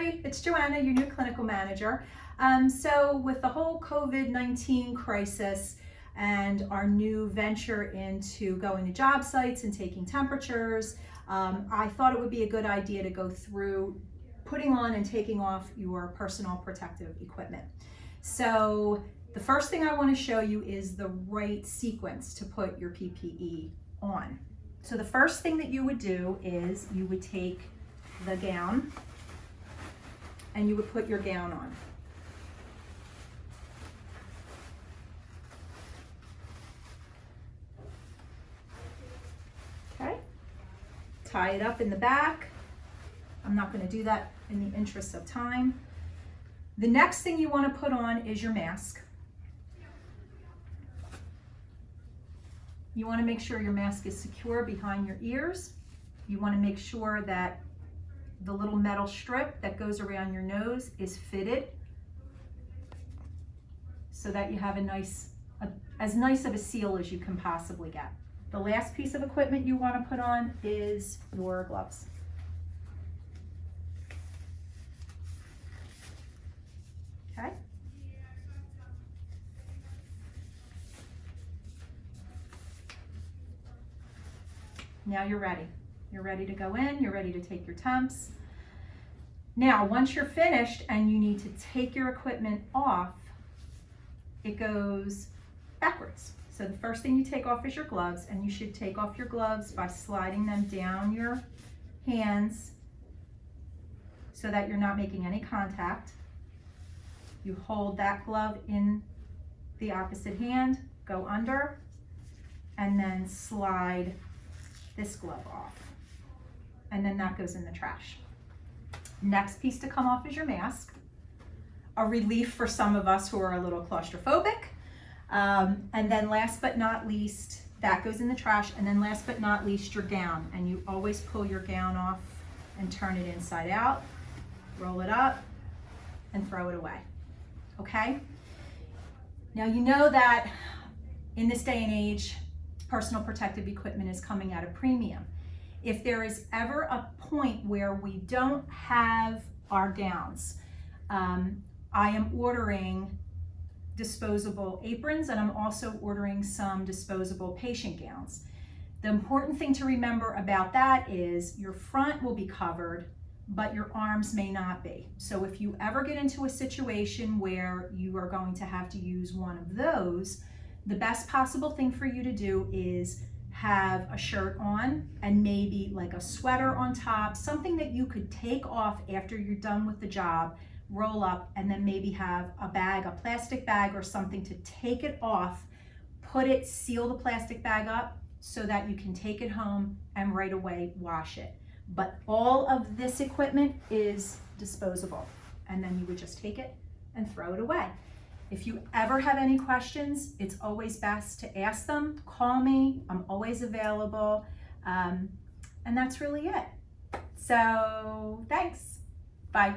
everybody, it's Joanna, your new clinical manager. So with the whole COVID-19 crisis and our new venture into going to job sites and taking temperatures, I thought it would be a good idea to go through putting on and taking off your personal protective equipment. So the first thing I want to show you is the right sequence to put your PPE on. So the first thing that you would do is you would take the gown and you would put your gown on. Okay, tie it up in the back. I'm not going to do that in the interest of time. The next thing you want to put on is your mask. You want to make sure your mask is secure behind your ears. You want to make sure that the little metal strip that goes around your nose is fitted so that you have as nice of a seal as you can possibly get. The last piece of equipment you want to put on is your gloves. Okay. Now you're ready. You're ready to go in, you're ready to take your temps. Now, once you're finished and you need to take your equipment off, it goes backwards. So the first thing you take off is your gloves, and you should take off your gloves by sliding them down your hands so that you're not making any contact. You hold that glove in the opposite hand, go under, and then slide this glove off. And then that goes in the trash. Next piece to come off is your mask. A relief for some of us who are a little claustrophobic. And then last but not least, that goes in the trash. And then last but not least, your gown. And you always pull your gown off and turn it inside out, roll it up, and throw it away. Okay? Now you know that in this day and age, personal protective equipment is coming at a premium. If there is ever a point where we don't have our gowns, I am ordering disposable aprons, and I'm also ordering some disposable patient gowns. The important thing to remember about that is your front will be covered, but your arms may not be. So if you ever get into a situation where you are going to have to use one of those, the best possible thing for you to do is have a shirt on and maybe like a sweater on top, something that you could take off after you're done with the job, roll up, and then maybe have a bag, a plastic bag or something to take it off, put it, seal the plastic bag up so that you can take it home and right away wash it. But all of this equipment is disposable, and then you would just take it and throw it away. If you ever have any questions, it's always best to ask them, call me, I'm always available, and that's really it. So thanks, bye.